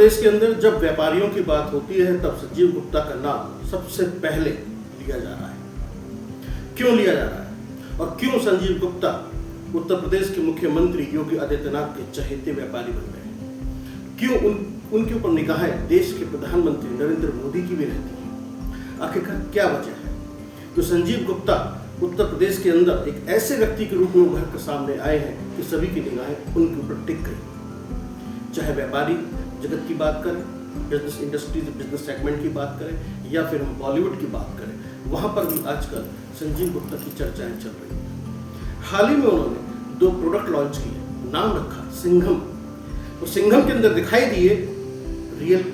प्रदेश के अंदर जब व्यापारियों की बात होती है तब संजीव गुप्ता का नाम सबसे पहले लिया जा रहा है। क्यों लिया जा रहा है और क्यों संजीव गुप्ता उत्तर प्रदेश के मुख्यमंत्री योगी आदित्यनाथ के चहेते व्यापारी बन गए? क्यों उनके ऊपर निगाहें देश के प्रधानमंत्री नरेंद्र मोदी की भी रहती है? आखिरकार क्या वजह है जो संजीव गुप्ता उत्तर प्रदेश के अंदर एक ऐसे व्यक्ति के रूप में उभर कर सामने आए हैं कि सभी की निगाहें उनके ऊपर टिक गई? चाहे व्यापारी जगत की बात करें, बिजनेस इंडस्ट्रीज बिजनेस सेगमेंट की बात करें या फिर हम बॉलीवुड की बात करें, वहाँ पर भी आजकल संजीव गुप्ता की चर्चाएं चल रही हैं। हाल ही में उन्होंने 2 प्रोडक्ट लॉन्च किए, नाम रखा सिंघम। तो सिंघम के अंदर दिखाई दिए रियल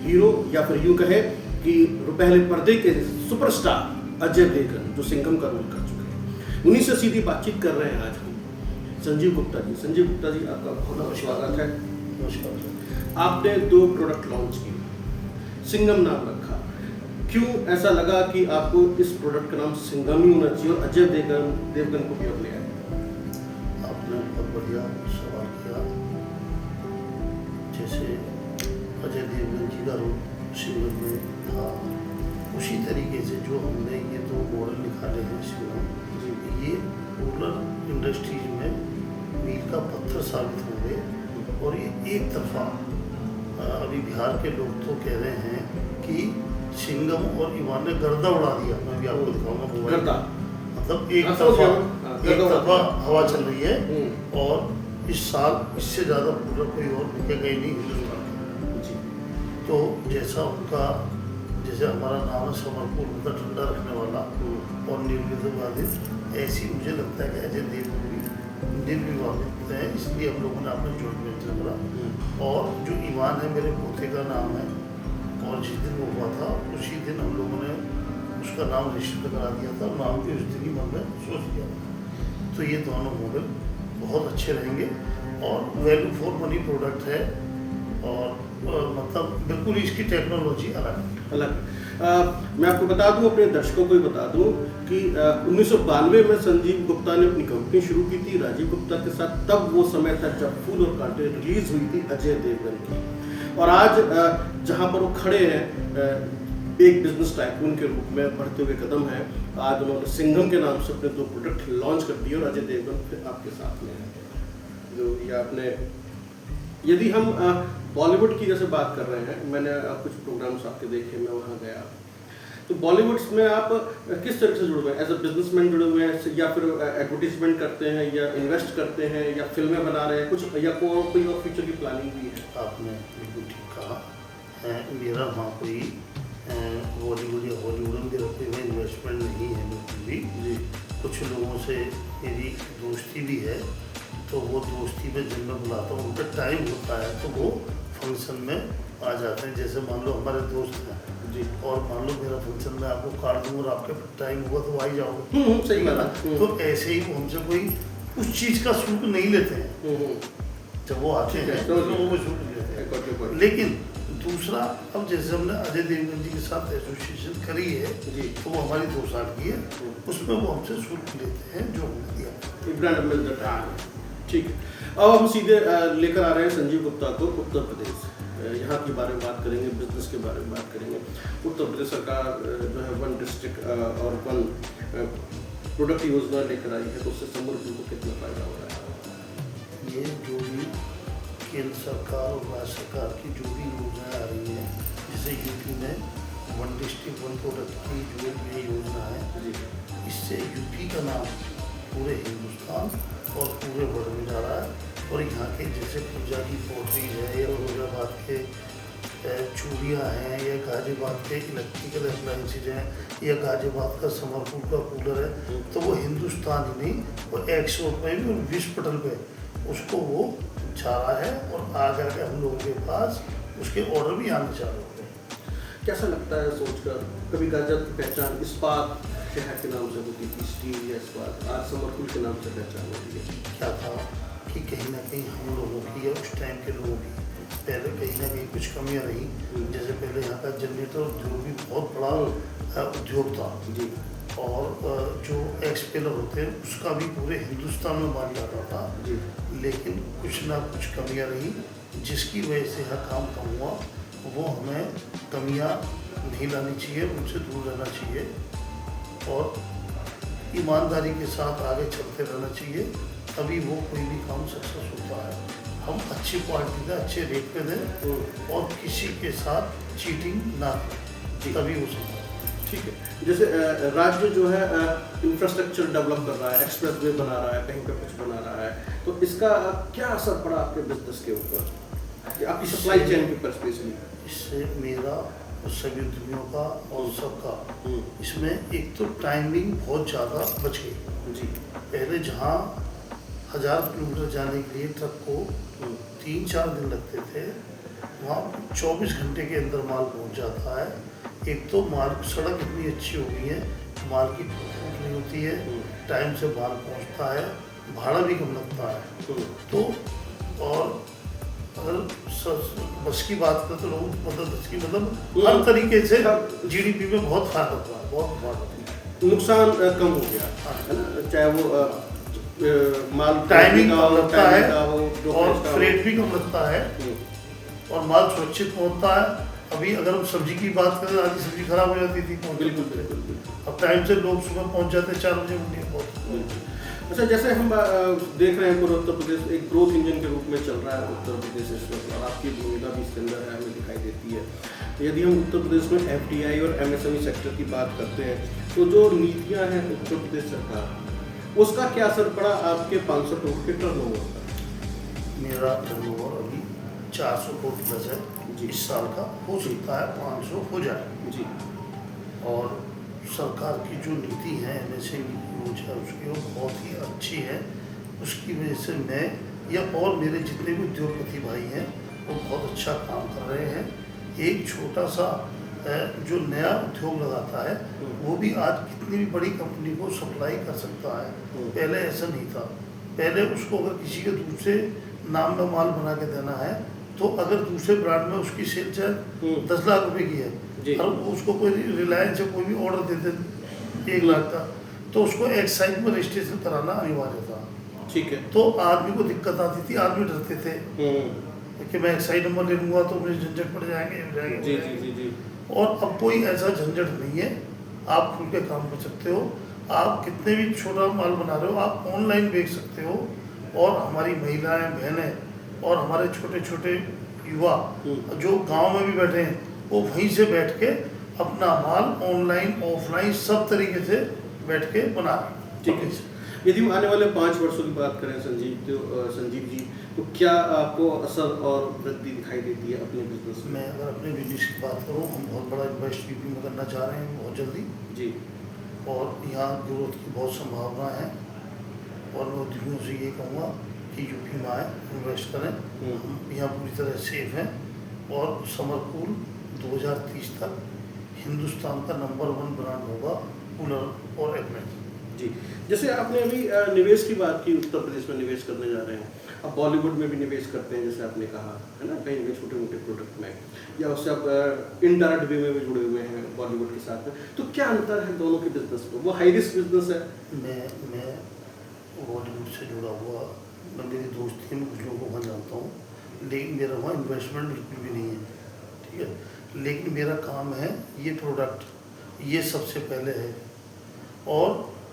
हीरो या फिर यूँ कहे कि पहले पर्दे के सुपरस्टार अजय देवगन जो सिंघम का रोल कर चुके हैं। उन्हीं से सीधी बातचीत कर रहे हैं आज हम संजीव गुप्ता जी। संजीव गुप्ता जी, आपका बहुत बहुत स्वागत है। नमस्कार। आपने 2 प्रोडक्ट लॉन्च किए, सिंघम नाम रखा, क्यों ऐसा लगा कि आपको इस प्रोडक्ट का नाम सिंघम ही होना चाहिए और अजय देवगन को भी अब ले आए? आपने बहुत बढ़िया सवाल किया। जैसे अजय देवगन जी का रोल सिंघम में था, उसी तरीके से जो हमने ये 2 मॉडल निकाले हैं सिंघम, ये रूरल इंडस्ट्रीज में मील का पत्थर साबित होंगे। और ये एक तरफा अभी बिहार के लोग तो कह रहे हैं कि सिंघम और ईमान ने गर्दा उड़ा दिया। मैं भी आपको दिखाऊंगा मोबाइल, मतलब एक तरफा हवा चल रही है। और इस साल इससे ज़्यादा पूरा कोई और निकलेगा ही नहीं हिंदुस्तान में। तो जैसे हमारा नाम है समरपुर, मतलब ठंडा रखने वाला और निर्विवादित, ऐसी मुझे लगता है कि अजय देवगन भी निर्विवादित है। इसलिए हम लोगों ने अपने जोड़ वेंचर करा। और जो ईमान है मेरे पोते का नाम है, और जिस दिन वो हुआ था उसी दिन हम लोगों ने उसका नाम रजिस्टर करा दिया था। नाम भी उस दिन ही मन में सोच लिया था। तो ये दोनों मॉडल बहुत अच्छे रहेंगे और वैल्यू फॉर मनी प्रोडक्ट है। और मतलब बिल्कुल इसकी टेक्नोलॉजी अलग मैं आपको बता दूं, अपने दर्शकों को भी बता दूं कि 1992 में संजीव गुप्ता ने अपनी कंपनी शुरू की थी राजीव गुप्ता के साथ। तब वो समय था जब फूल और कांटे रिलीज हुई थी अजय देवगन की। और आज जहां पर वो खड़े हैं, एक बिजनेस टाइकून के रूप में बढ़ते हुए कदम है। आज उन्होंने सिंघम के नाम से अपने 2 प्रोडक्ट लॉन्च कर दिए और अजय देवगन फिर आपके साथ में है। जो ये आपने, यदि हम बॉलीवुड की जैसे बात कर रहे हैं, मैंने कुछ प्रोग्राम्स आपके देखे, मैं वहाँ गया, तो बॉलीवुड में आप किस तरह से जुड़े हुए हैं? एज अ बिजनेसमैन जुड़े हुए हैं या फिर एडवर्टीजमेंट करते हैं या इन्वेस्ट करते हैं या फिल्में बना रहे हैं कुछ, या कोई और फ्यूचर की प्लानिंग भी है? आपने बिल्कुल ठीक कहा। मेरा वहाँ कोई बॉलीवुड या हॉलीवुड में कोई इन्वेस्टमेंट नहीं है बिल्कुल भी। कुछ लोगों से मेरी दोस्ती भी है, तो वो दोस्ती में जब मैं बुलाता हूँ उनका टाइम होता है तो वो फंक्शन में आ जाते हैं। जैसे मान लो हमारे दोस्त हैं जी, और मान लो मेरा फंक्शन में आपको कार्ड दूँ और आपके टाइम हुआ तो आ ही जाओगे। सही बात है। तो ऐसे ही वो हमसे कोई उस चीज़ का शुल्क नहीं लेते हैं। जब वो आते हैं तो वो शुल्क लेते हैं। लेकिन दूसरा, अब जैसे हमने अजय देवगन जी के साथ एसोसिएशन करी है जी, तो वो हमारी 2 साल की है, उसमें वो हमसे शुल्क लेते हैं जो हमने दिया। ठीक है, अब हम सीधे लेकर आ रहे हैं संजीव गुप्ता को उत्तर प्रदेश। यहाँ के बारे में बात करेंगे, बिजनेस के बारे में बात करेंगे। उत्तर प्रदेश सरकार जो है 1 डिस्ट्रिक्ट और 1 प्रोडक्ट योजना लेकर आई है, तो उससे समूह को कितना फायदा हो रहा है? ये जो भी केंद्र सरकार और राज्य सरकार की जो भी योजनाएं आ रही हैं, जैसे यूपी में 1 डिस्ट्रिक्ट 1 प्रोडक्ट की जो ये योजना है, इससे यूपी का नाम पूरे हिंदुस्तान और पूरे वर्ल्ड में जा रहा है। और यहाँ के जैसे पूजा की पोटरी है या फिरोजाबाद के चूड़ियाँ हैं या गाजियाबाद के इलेक्ट्रिकल अप्लाइंसेज हैं या गाजियाबाद का समरपुर का कूलर है, तो वो हिंदुस्तान ही नहीं, वो एक्सपोर्ट में भी और विश्व पटल पे उसको वो जा रहा है। और आगे आगे हम लोगों के पास उसके ऑर्डर भी आने चालू हो गए। कैसा लगता है सोचकर? कभी गाजियाबाद की पहचान इस्पात शहर के नाम से होती थी, स्टील या इस्पात, आज समरपुर के नाम से पहचान होती है। क्या था कि कहीं ना कहीं हम लोगों की या उस टाइम के लोगों की पहले कहीं ना कहीं कुछ कमियां रही। जैसे पहले यहाँ का जनरेटर उद्योग भी बहुत बड़ा उद्योग था जी, और जो एक्सपेलर होते हैं उसका भी पूरे हिंदुस्तान में माना जाता था जी। लेकिन कुछ ना कुछ कमियां रही जिसकी वजह से यह काम कम हुआ, वो हमें कमियां नहीं लानी चाहिए, उनसे दूर रहना चाहिए और ईमानदारी के साथ आगे चलते रहना चाहिए, तभी वो कोई भी काम सक्सेस होता है। हम अच्छी क्वालिटी दें, अच्छे रेट पे दें और किसी के साथ चीटिंग ना करें, तभी हो सकता है। ठीक है, जैसे राज्य जो है इंफ्रास्ट्रक्चर डेवलप कर रहा है, एक्सप्रेसवे बना रहा है, कहीं पे कुछ बना रहा है, तो इसका क्या असर पड़ा आपके बिजनेस के ऊपर, आपकी सप्लाई चेन के ऊपर स्पेशली? इससे मेरा और सभी उद्यमियों का और सबका इसमें एक तो टाइमिंग बहुत ज़्यादा बच गई जी। पहले जहाँ 1000 किलोमीटर जाने के लिए ट्रक को 3-4 दिन लगते थे, वहाँ 24 घंटे के अंदर माल पहुँच जाता है। एक तो माल सड़क इतनी अच्छी हो गई है, माल की फूट नहीं होती है, टाइम से माल पहुँचता है, भाड़ा भी कम लगता है। तो और अगर बस की बात करें तो लोग मतलब हर तरीके से जीडीपी में बहुत फायदा हुआ है, बहुत नुकसान कम हो गया है ना, चाहे वो माल टाइमिंग कम लगता है हो और फ्रेट भी कम लगता है और माल सुरक्षित पहुंचता है। अभी अगर हम सब्जी की बात करें, आधी सब्जी खराब हो जाती थी, बिल्कुल। अब टाइम से लोग सुबह पहुंच जाते हैं 4 बजे मंडी बहुत। अच्छा, जैसे हम देख रहे हैं पूरा उत्तर प्रदेश एक ग्रोथ इंजन के रूप में चल रहा है उत्तर प्रदेश इस वक्त, और आपकी भूमिका भी इसके अंदर है, हमें दिखाई देती है। यदि हम उत्तर प्रदेश में FDI और MSME सेक्टर की बात करते हैं, तो जो नीतियाँ हैं उत्तर प्रदेश सरकार, उसका क्या असर पड़ा आपके 500 करोड़ के टर्नओवर पर? मेरा टर्नओवर अभी 400 करोड़ प्लस है, इस साल का हो सकता है 500 हो जाए जी। और सरकार की जो नीति है MSME योजना उसकी वो बहुत ही अच्छी है। उसकी वजह से मैं या और मेरे जितने भी उद्योगपति भाई हैं वो बहुत अच्छा काम कर रहे हैं। एक छोटा सा जो नया उद्योग लगाता है वो भी आज कितनी भी बड़ी कंपनी को सप्लाई कर सकता है, पहले ऐसा नहीं था। पहले उसको अगर किसी के दूसरे नाम में माल बना के देना है तो अगर दूसरे ब्रांड में उसकी सेल चाहे 10 लाख रुपए की है और उसको कोई रिलायंस या कोई भी ऑर्डर दे दे 1 लाख का, तो उसको एक्साइज में रजिस्ट्रेशन कराना अनिवार्य था। ठीक है। तो आदमी को दिक्कत आती थी, आदमी डरते थे कि मैं एक्साइज नंबर ले लूँगा तो मुझे झंझट पड़ जाएंगे। जी। और अब कोई ऐसा झंझट नहीं है, आप खुल के काम कर सकते हो। आप कितने भी छोटा माल बना रहे हो आप ऑनलाइन बेच सकते हो, और हमारी महिलाएं बहनें और हमारे छोटे छोटे युवा जो गांव में भी बैठे हैं वो वहीं से बैठ के अपना माल ऑनलाइन ऑफलाइन सब तरीके से बैठ के बना रहे। ठीक है। यदि हम आने वाले 5 वर्षों की बात करें संजीव जी, तो क्या आपको असर और वृद्धि दिखाई देती है अपने बिजनेस में? मैं अगर अपने बिजनेस की बात करूँ, हम बहुत बड़ा इन्वेस्ट यूपी में करना चाह रहे हैं बहुत जल्दी जी, और यहाँ ग्रोथ की बहुत संभावना है। और मैं उद्यमियों से ये कहूँगा कि यूपी में आए, इन्वेस्ट करें। हम यहाँ पूरी तरह सेफ हैं और समरकूल 2030 तक हिंदुस्तान का नंबर 1 ब्रांड होगा कूलर और एप्लायंस। जी, जैसे आपने अभी निवेश की बात की, उत्तर प्रदेश में निवेश करने जा रहे हैं, अब बॉलीवुड में भी निवेश करते हैं जैसे आपने कहा है ना, कहीं भी छोटे मोटे प्रोडक्ट में, या उससे आप इनडायरेक्ट वे में भी जुड़े हुए हैं बॉलीवुड के साथ में, तो क्या अंतर है दोनों के बिजनेस में? वो हाई रिस्क बिजनेस है। मैं बॉलीवुड से जुड़ा हुआ, मैं मेरी दोस्ती में कुछ लोगों को वहाँ जानता हूँ, लेकिन मेरा वहाँ इन्वेस्टमेंट बिल्कुल भी नहीं है, ठीक है। लेकिन मेरा काम है ये प्रोडक्ट, ये सबसे पहले है, और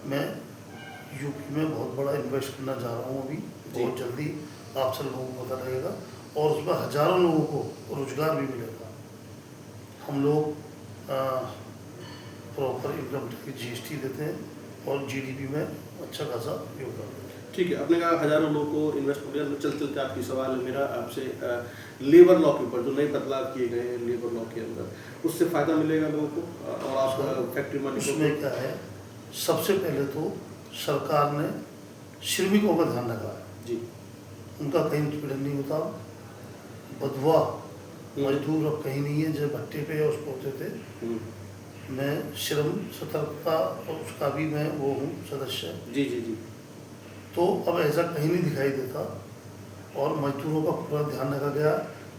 मैं यूपी में बहुत बड़ा इन्वेस्ट करना चाह रहा हूँ अभी बहुत जल्दी। आप सब लोगों को पता लगेगा और उसमें हज़ारों लोगों को रोजगार भी मिलेगा। हम लोग प्रॉपर इनकम टैक्स GST देते हैं और GDP में अच्छा खासा योगदान देते हैं। ठीक है, आपने कहा हजारों लोगों को इन्वेस्ट हो गया। चलते आपकी सवाल है मेरा आपसे, लेबर लॉ के ऊपर जो नए बदलाव किए गए हैं लेबर लॉ के अंदर, उससे फ़ायदा मिलेगा लोगों को और आप फैक्ट्री मालिकों को? उसमें क्या है, सबसे पहले तो सरकार ने श्रमिकों का ध्यान रखा है जी, उनका कहीं उत्पीड़न नहीं होता। बधवा मजदूर अब कहीं नहीं है जो भट्टे पे या उसको होते थे। मैं श्रम सतर्कता और उसका भी मैं वो हूँ सदस्य। जी। तो अब ऐसा कहीं नहीं दिखाई देता और मजदूरों का पूरा ध्यान रखा गया।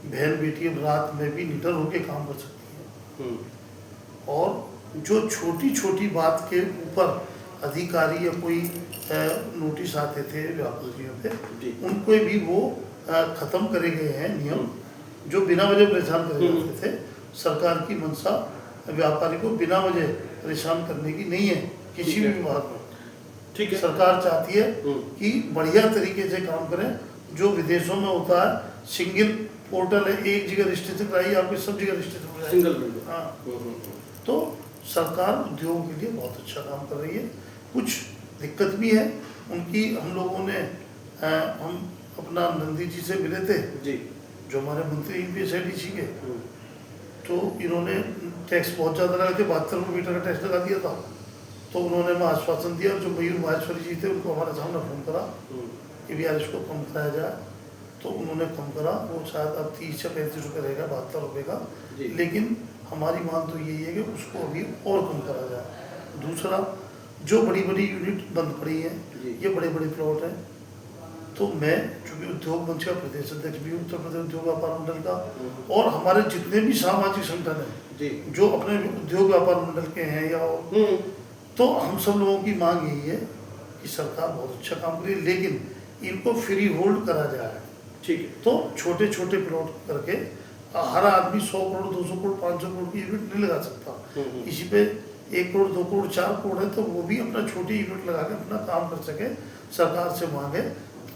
बहन बेटी अब रात में भी निडर होकर काम कर सकती हैं। और जो छोटी छोटी बात के ऊपर अधिकारी या कोई नोटिस आते थे व्यापारियों पे, उनको भी वो खत्म करे गए हैं नियम जो बिना वजह परेशान करे जाते थे। सरकार की मंशा व्यापारी को बिना वजह परेशान करने की नहीं है किसी भी विभाग में। ठीक है, सरकार चाहती है कि बढ़िया तरीके से काम करें। जो विदेशों में होता है सिंगल पोर्टल है, एक जगह रजिस्ट्रेशन कराइए आपकी सब जगह रजिस्ट्रेशन हो जाएगा। Single window. हाँ, तो सरकार उद्योग के लिए बहुत अच्छा काम कर रही है। कुछ दिक्कत भी है उनकी। हम लोगों ने हम अपना नंदी जी से मिले थे जी, जो हमारे मंत्री यूपीएसआईडीसी के, तो इन्होंने टैक्स बहुत ज़्यादा लगा के 72 रुपये मीटर का टैक्स लगा दिया था। तो उन्होंने हमें आश्वासन दिया, जो मयूर माहेश्वरी जी थे उनको हमारे सामने फोन करा कि भी यार इसको कम कराया जाए। तो उन्होंने कम करा, वो शायद अब 30 या 35 रुपये रहेगा 72 रुपये का। लेकिन हमारी मांग तो यही है कि उसको अभी और कम करा जाए। दूसरा, जो बड़ी बड़ी यूनिट बंद पड़ी हैं, ये बड़े बड़े प्लॉट हैं, तो मैं चूँकि उद्योग मंच का प्रदेश अध्यक्ष भी हूँ उत्तर प्रदेश उद्योग व्यापार मंडल का, और हमारे जितने भी सामाजिक संगठन हैं जो अपने उद्योग व्यापार मंडल के हैं या तो हम सब लोगों की मांग यही है कि सरकार बहुत अच्छा काम करे, लेकिन इनको फ्री होल्ड करा जाए। ठीक है, तो छोटे छोटे प्लॉट करके हर आदमी 100 करोड़ 200 करोड़ 500 करोड़ की यूनिट नहीं लगा सकता। इसी पे 1 करोड़ 2 करोड़ 4 करोड़ है, तो वो भी अपना छोटी यूनिट लगा के अपना काम कर सके। सरकार से मांगे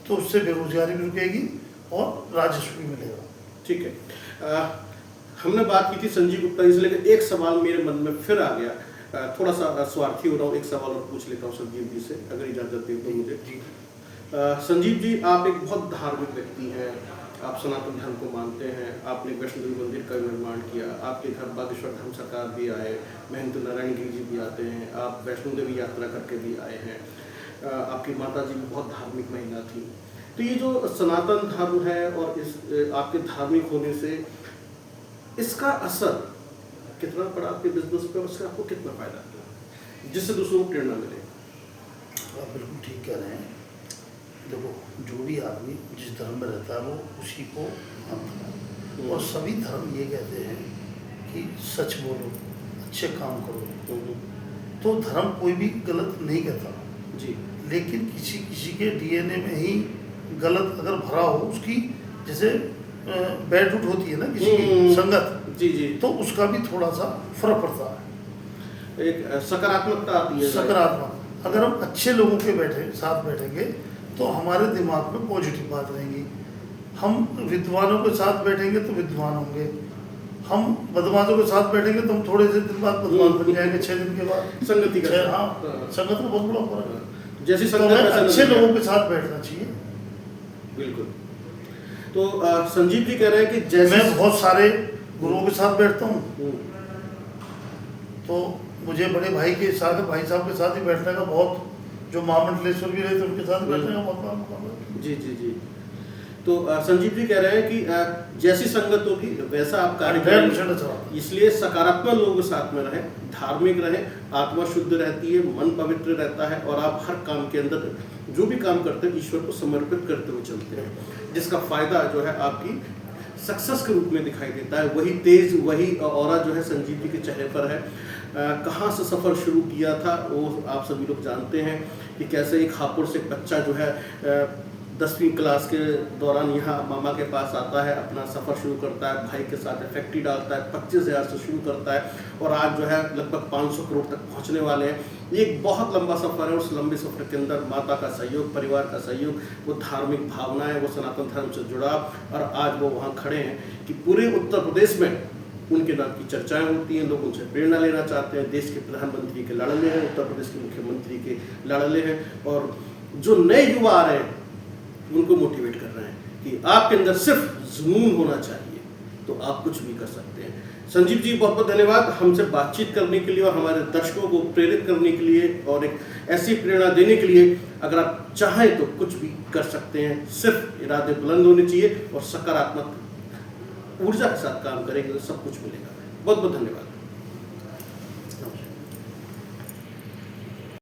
तो उससे बेरोजगारी भी रुकेगी और राजस्व भी मिलेगा। ठीक है। हमने बात की थी संजीव गुप्ता जी से, लेकिन एक सवाल मेरे मन में फिर आ गया। थोड़ा सा स्वार्थी हो रहा हूँ, एक सवाल और पूछ लेता हूँ संजीव जी से, अगर इजाज़त दें तो मुझे। जी संजीव जी, आप एक बहुत धार्मिक व्यक्ति हैं, आप सनातन धर्म को मानते हैं, आपने वैष्णो देवी मंदिर का निर्माण किया, आपके घर बागेश्वर धर्म सरकार भी आए, महंत नारायण गिरी जी भी आते हैं, आप वैष्णो देवी यात्रा करके भी आए हैं, आपकी माता जी भी बहुत धार्मिक महिला थी। तो ये जो सनातन धर्म है और इस आपके धार्मिक होने से इसका असर कितना पड़ा आपके बिजनेस पे, उससे आपको कितना फायदा हुआ जिससे दूसरों को प्रेरणा मिले? आप बिल्कुल ठीक कह रहे हैं। देखो, जो भी आदमी जिस धर्म में रहता है वो उसी को मानता है, और सभी धर्म ये कहते हैं कि सच बोलो, अच्छे काम करो। तो धर्म कोई भी गलत नहीं कहता जी, लेकिन किसी किसी के डीएनए में ही गलत अगर भरा हो, उसकी जैसे बैड रूट होती है ना किसी की संगत, जी जी, तो उसका भी थोड़ा सा फर्क पड़ता है। एक सकारात्मकता आती है। सकारात्मक, अगर हम अच्छे लोगों के साथ बैठेंगे तो हमारे दिमाग में पॉजिटिव बात रहेंगी। हम विद्वानों के साथ बैठेंगे तो विद्वान होंगे, हम बदमाशों के साथ बैठेंगे तो हम थोड़े से दिन बाद बदमाश बन जाएंगे, 6 दिन के बाद। संगति का, हाँ, संगत में बहुत बड़ा फर्क है। जैसी तो संगत हमें अच्छे लोगों के साथ बैठना चाहिए। बिल्कुल। तो संजीव जी कह रहे हैं कि जैसे मैं बहुत सारे गुरुओं के साथ बैठता हूँ, तो मुझे बड़े भाई साहब के साथ ही बैठने का बहुत, जो महामंडलेश्वर भी रहे थे उनके साथ बैठने का मौका मिला। जी जी जी। तो संजीव जी कह रहे हैं कि जैसी संगत होगी वैसा आप कार्य करेंगे, इसलिए सकारात्मक लोगों के साथ में रहें, धार्मिक रहें, आत्मा शुद्ध रहती है, मन पवित्र रहता है, और आप हर काम के अंदर जो भी काम करते हैं ईश्वर को समर्पित करते हुए चलते हैं, जिसका फायदा जो है आपकी सक्सेस के रूप में दिखाई देता है। वही तेज, वही ऑरा जो है संजीव जी के चेहरे पर है। कहाँ से सफ़र शुरू किया था वो आप सभी लोग जानते हैं कि कैसे एक हापुड़ से बच्चा जो है 10वीं क्लास के दौरान यहाँ मामा के पास आता है, अपना सफ़र शुरू करता है, भाई के साथ फैक्ट्री डालता है, 25,000 से शुरू करता है, और आज जो है लगभग 500 करोड़ तक पहुँचने वाले हैं। ये एक बहुत लंबा सफ़र है। उस लंबे सफ़र के अंदर माता का सहयोग, परिवार का सहयोग, वो धार्मिक भावनाएं, वो सनातन धर्म से जुड़ाव, और आज वो वहाँ खड़े हैं कि पूरे उत्तर प्रदेश में उनके नाम की चर्चाएं होती हैं, लोग उनसे प्रेरणा लेना चाहते हैं। देश के प्रधानमंत्री के लाडले हैं, उत्तर प्रदेश के मुख्यमंत्री के लाडले हैं, और जो नए युवा आ रहे हैं उनको मोटिवेट कर रहे हैं कि आपके अंदर सिर्फ जुनून होना चाहिए तो आप कुछ भी कर सकते हैं। संजीव जी, बहुत बहुत धन्यवाद हमसे बातचीत करने के लिए और हमारे दर्शकों को प्रेरित करने के लिए और एक ऐसी प्रेरणा देने के लिए। अगर आप चाहें तो कुछ भी कर सकते हैं, सिर्फ इरादे बुलंद होने चाहिए और सकारात्मक ऊर्जा के साथ काम करेंगे तो सब कुछ मिलेगा। बहुत बहुत धन्यवाद।